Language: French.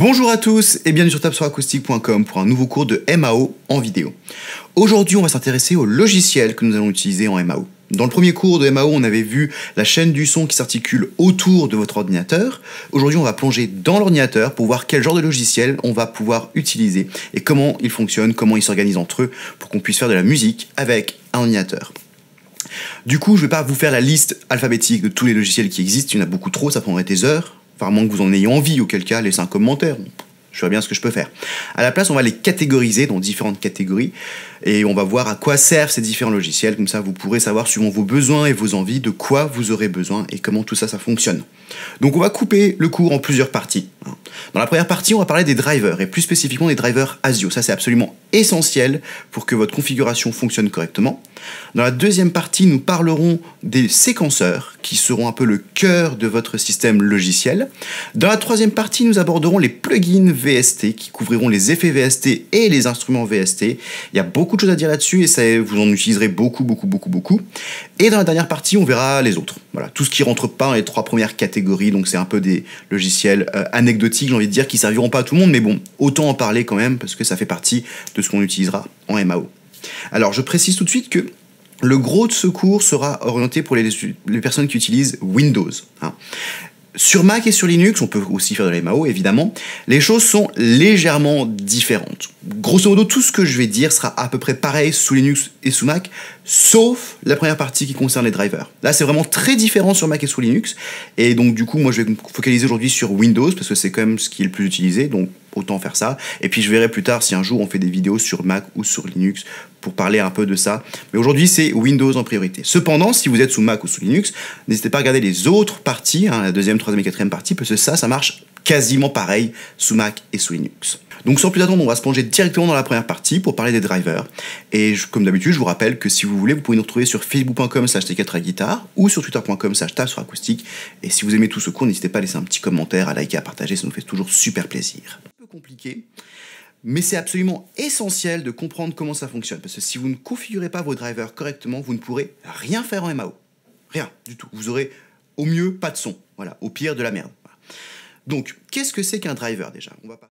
Bonjour à tous et bienvenue sur tabsoracoustique.com pour un nouveau cours de MAO en vidéo. Aujourd'hui, on va s'intéresser au logiciel que nous allons utiliser en MAO. Dans le premier cours de MAO, on avait vu la chaîne du son qui s'articule autour de votre ordinateur. Aujourd'hui, on va plonger dans l'ordinateur pour voir quel genre de logiciel on va pouvoir utiliser et comment ils fonctionnent, comment ils s'organisent entre eux pour qu'on puisse faire de la musique avec un ordinateur. Du coup, je ne vais pas vous faire la liste alphabétique de tous les logiciels qui existent, il y en a beaucoup trop, ça prendrait des heures. Enfin, à moins que vous en ayez envie, auquel cas, laissez un commentaire. Je vois bien ce que je peux faire. À la place, on va les catégoriser dans différentes catégories et on va voir à quoi servent ces différents logiciels. Comme ça, vous pourrez savoir, suivant vos besoins et vos envies, de quoi vous aurez besoin et comment tout ça, ça fonctionne. Donc, on va couper le cours en plusieurs parties. Dans la première partie, on va parler des drivers et plus spécifiquement des drivers ASIO. Ça, c'est absolument essentiel pour que votre configuration fonctionne correctement. Dans la deuxième partie, nous parlerons des séquenceurs qui seront un peu le cœur de votre système logiciel. Dans la troisième partie, nous aborderons les plugins VST qui couvriront les effets VST et les instruments VST. Il y a beaucoup de choses à dire là-dessus et ça, vous en utiliserez beaucoup. Et dans la dernière partie, on verra les autres. Voilà, tout ce qui rentre pas dans les trois premières catégories, donc c'est un peu des logiciels anecdotiques, j'ai envie de dire, qui serviront pas à tout le monde, mais bon, autant en parler quand même parce que ça fait partie de ce qu'on utilisera en MAO. Alors, je précise tout de suite que le gros de ce cours sera orienté pour les personnes qui utilisent Windows. Sur Mac et sur Linux, on peut aussi faire de la MAO, évidemment, les choses sont légèrement différentes. Grosso modo, tout ce que je vais dire sera à peu près pareil sous Linux et sous Mac, sauf la première partie qui concerne les drivers. Là, c'est vraiment très différent sur Mac et sous Linux, et donc du coup, moi, je vais me focaliser aujourd'hui sur Windows, parce que c'est quand même ce qui est le plus utilisé, donc autant faire ça. Et puis je verrai plus tard si un jour on fait des vidéos sur Mac ou sur Linux pour parler un peu de ça. Mais aujourd'hui, c'est Windows en priorité. Cependant, si vous êtes sous Mac ou sous Linux, n'hésitez pas à regarder les autres parties, la deuxième, troisième et quatrième partie, parce que ça marche quasiment pareil sous Mac et sous Linux. Donc sans plus attendre, on va se plonger directement dans la première partie pour parler des drivers. Et comme d'habitude, je vous rappelle que si vous voulez, vous pouvez nous retrouver sur facebook.com/t4guitare ou sur twitter.com/tabsoracoustique. Et si vous aimez tout ce cours, n'hésitez pas à laisser un petit commentaire, à liker, à partager, ça nous fait toujours super plaisir. Un peu compliqué, mais c'est absolument essentiel de comprendre comment ça fonctionne. Parce que si vous ne configurez pas vos drivers correctement, vous ne pourrez rien faire en MAO. Rien du tout. Vous aurez au mieux pas de son. Voilà, au pire de la merde. Voilà. Donc, qu'est-ce que c'est qu'un driver déjà ?